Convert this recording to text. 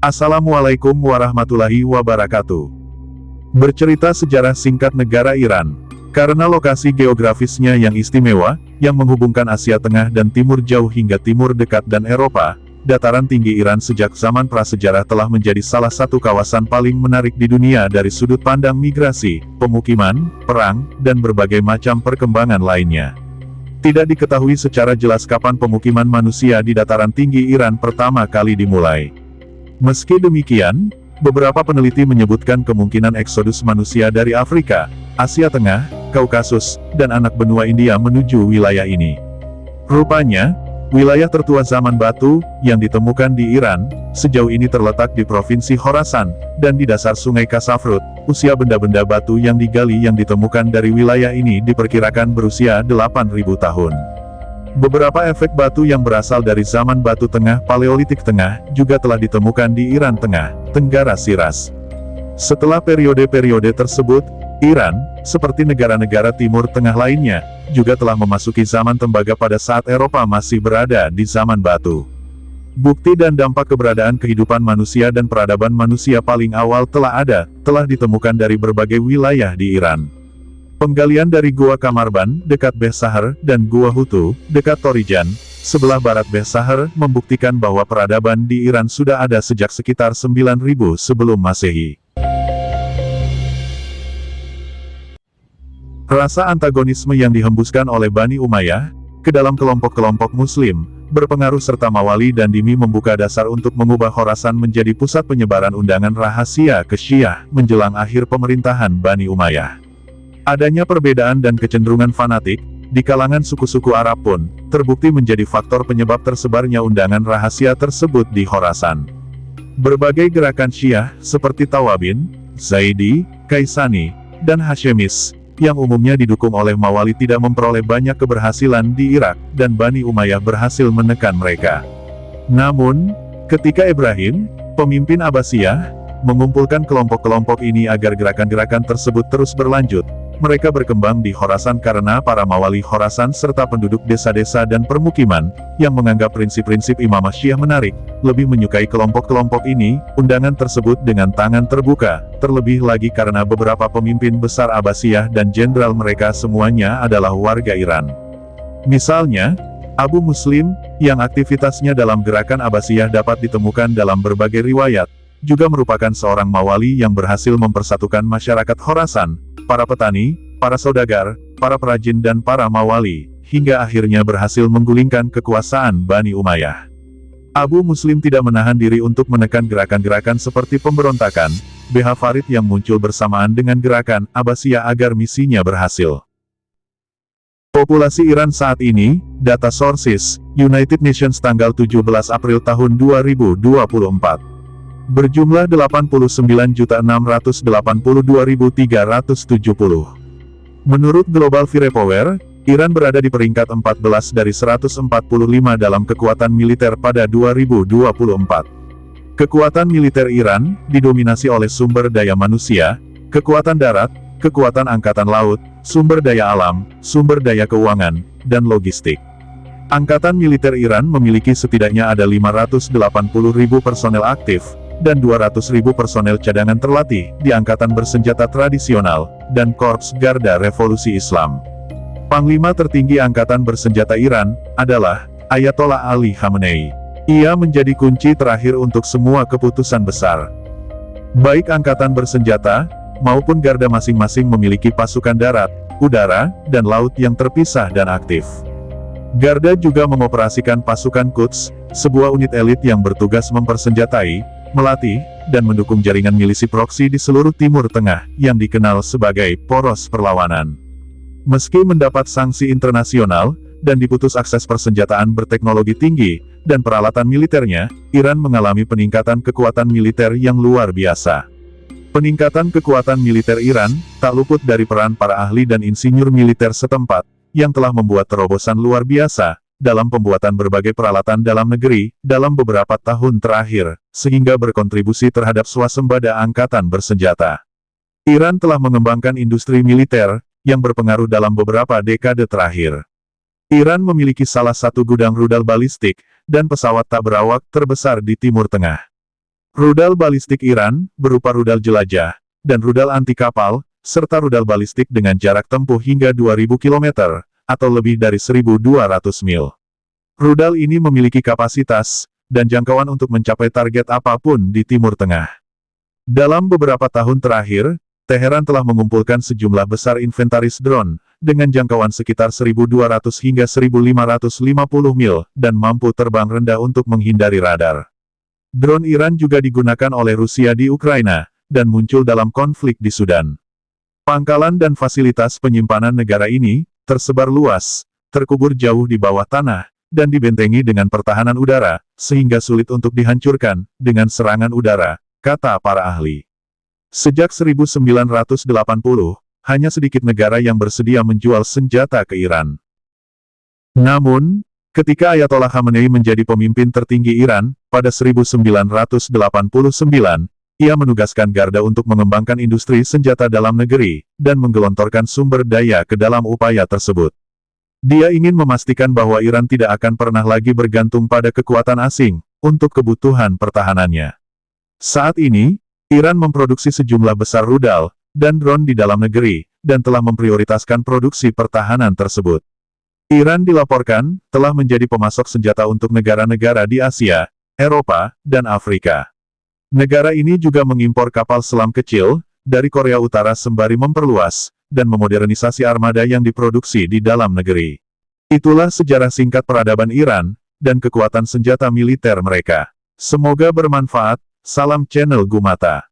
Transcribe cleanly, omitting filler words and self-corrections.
Assalamualaikum warahmatullahi wabarakatuh. Bercerita sejarah singkat negara Iran. Karena lokasi geografisnya yang istimewa, yang menghubungkan Asia Tengah dan Timur Jauh hingga Timur Dekat dan Eropa, dataran tinggi Iran sejak zaman prasejarah telah menjadi salah satu kawasan paling menarik di dunia dari sudut pandang migrasi, pemukiman, perang, dan berbagai macam perkembangan lainnya. Tidak diketahui secara jelas kapan pemukiman manusia di dataran tinggi Iran pertama kali dimulai. Meski demikian, beberapa peneliti menyebutkan kemungkinan eksodus manusia dari Afrika, Asia Tengah, Kaukasus, dan anak benua India menuju wilayah ini. Rupanya, wilayah tertua zaman batu, yang ditemukan di Iran, sejauh ini terletak di Provinsi Khorasan, dan di dasar Sungai Kasafrut. Usia benda-benda batu yang digali yang ditemukan dari wilayah ini diperkirakan berusia 8.000 tahun. Beberapa efek batu yang berasal dari zaman batu tengah Paleolitik Tengah, juga telah ditemukan di Iran Tengah, Tenggara Shiraz. Setelah periode-periode tersebut, Iran, seperti negara-negara Timur Tengah lainnya, juga telah memasuki zaman tembaga pada saat Eropa masih berada di zaman batu. Bukti dan dampak keberadaan kehidupan manusia dan peradaban manusia paling awal telah ditemukan dari berbagai wilayah di Iran. Penggalian dari Gua Kamarban, dekat Behsahar, dan Gua Hutu, dekat Torijan, sebelah barat Behsahar, membuktikan bahwa peradaban di Iran sudah ada sejak sekitar 9.000 sebelum Masehi. Rasa antagonisme yang dihembuskan oleh Bani Umayyah ke dalam kelompok-kelompok Muslim, berpengaruh serta Mawali dan Dhimmi membuka dasar untuk mengubah Khorasan menjadi pusat penyebaran undangan rahasia ke Syiah menjelang akhir pemerintahan Bani Umayyah. Adanya perbedaan dan kecenderungan fanatik di kalangan suku-suku Arab pun terbukti menjadi faktor penyebab tersebarnya undangan rahasia tersebut di Khorasan. Berbagai gerakan Syiah seperti Tawabin, Zaidi, Kaisani, dan Hashemis yang umumnya didukung oleh Mawali tidak memperoleh banyak keberhasilan di Irak, dan Bani Umayyah berhasil menekan mereka. Namun, ketika Ibrahim, pemimpin Abbasiyah, mengumpulkan kelompok-kelompok ini agar gerakan-gerakan tersebut terus berlanjut, mereka berkembang di Khorasan karena para Mawali Khorasan serta penduduk desa-desa dan permukiman, yang menganggap prinsip-prinsip Imamah Syiah menarik, lebih menyukai kelompok-kelompok ini, undangan tersebut dengan tangan terbuka, terlebih lagi karena beberapa pemimpin besar Abbasiyah dan jenderal mereka semuanya adalah warga Iran. Misalnya, Abu Muslim, yang aktivitasnya dalam gerakan Abbasiyah dapat ditemukan dalam berbagai riwayat, juga merupakan seorang Mawali yang berhasil mempersatukan masyarakat Khorasan, para petani, para saudagar, para perajin dan para Mawali, hingga akhirnya berhasil menggulingkan kekuasaan Bani Umayyah. Abu Muslim tidak menahan diri untuk menekan gerakan-gerakan seperti pemberontakan, BH Farid yang muncul bersamaan dengan gerakan Abbasiyah agar misinya berhasil. Populasi Iran saat ini, data sources, United Nations tanggal 17 April tahun 2024. Berjumlah 89.682.370. Menurut Global Firepower, Iran berada di peringkat 14 dari 145 dalam kekuatan militer pada 2024. Kekuatan militer Iran didominasi oleh sumber daya manusia, kekuatan darat, kekuatan angkatan laut, sumber daya alam, sumber daya keuangan, dan logistik. Angkatan militer Iran memiliki setidaknya ada 580.000 personel aktif, dan 200.000 personel cadangan terlatih di Angkatan Bersenjata Tradisional, dan Korps Garda Revolusi Islam. Panglima tertinggi Angkatan Bersenjata Iran adalah Ayatollah Ali Khamenei. Ia menjadi kunci terakhir untuk semua keputusan besar. Baik Angkatan Bersenjata, maupun Garda masing-masing memiliki pasukan darat, udara, dan laut yang terpisah dan aktif. Garda juga mengoperasikan pasukan Quds, sebuah unit elit yang bertugas mempersenjatai, melatih, dan mendukung jaringan milisi proksi di seluruh Timur Tengah, yang dikenal sebagai poros perlawanan. Meski mendapat sanksi internasional, dan diputus akses persenjataan berteknologi tinggi, dan peralatan militernya, Iran mengalami peningkatan kekuatan militer yang luar biasa. Peningkatan kekuatan militer Iran, tak luput dari peran para ahli dan insinyur militer setempat, yang telah membuat terobosan luar biasa, dalam pembuatan berbagai peralatan dalam negeri, dalam beberapa tahun terakhir, sehingga berkontribusi terhadap swasembada angkatan bersenjata. Iran telah mengembangkan industri militer, yang berpengaruh dalam beberapa dekade terakhir. Iran memiliki salah satu gudang rudal balistik, dan pesawat tak berawak terbesar di Timur Tengah. Rudal balistik Iran, berupa rudal jelajah, dan rudal anti kapal, serta rudal balistik dengan jarak tempuh hingga 2000 km, atau lebih dari 1200 mil. Rudal ini memiliki kapasitas dan jangkauan untuk mencapai target apapun di Timur Tengah. Dalam beberapa tahun terakhir, Teheran telah mengumpulkan sejumlah besar inventaris drone, dengan jangkauan sekitar 1200 hingga 1550 mil, dan mampu terbang rendah untuk menghindari radar. Drone Iran juga digunakan oleh Rusia di Ukraina, dan muncul dalam konflik di Sudan. Pangkalan dan fasilitas penyimpanan negara ini, tersebar luas, terkubur jauh di bawah tanah, dan dibentengi dengan pertahanan udara, sehingga sulit untuk dihancurkan, dengan serangan udara, kata para ahli. Sejak 1980, hanya sedikit negara yang bersedia menjual senjata ke Iran. Namun, ketika Ayatollah Khamenei menjadi pemimpin tertinggi Iran, pada 1989, ia menugaskan Garda untuk mengembangkan industri senjata dalam negeri, dan menggelontorkan sumber daya ke dalam upaya tersebut. Dia ingin memastikan bahwa Iran tidak akan pernah lagi bergantung pada kekuatan asing, untuk kebutuhan pertahanannya. Saat ini, Iran memproduksi sejumlah besar rudal, dan drone di dalam negeri, dan telah memprioritaskan produksi pertahanan tersebut. Iran dilaporkan, telah menjadi pemasok senjata untuk negara-negara di Asia, Eropa, dan Afrika. Negara ini juga mengimpor kapal selam kecil, dari Korea Utara sembari memperluas, dan memodernisasi armada yang diproduksi di dalam negeri. Itulah sejarah singkat peradaban Iran, dan kekuatan senjata militer mereka. Semoga bermanfaat, salam channel Gumata.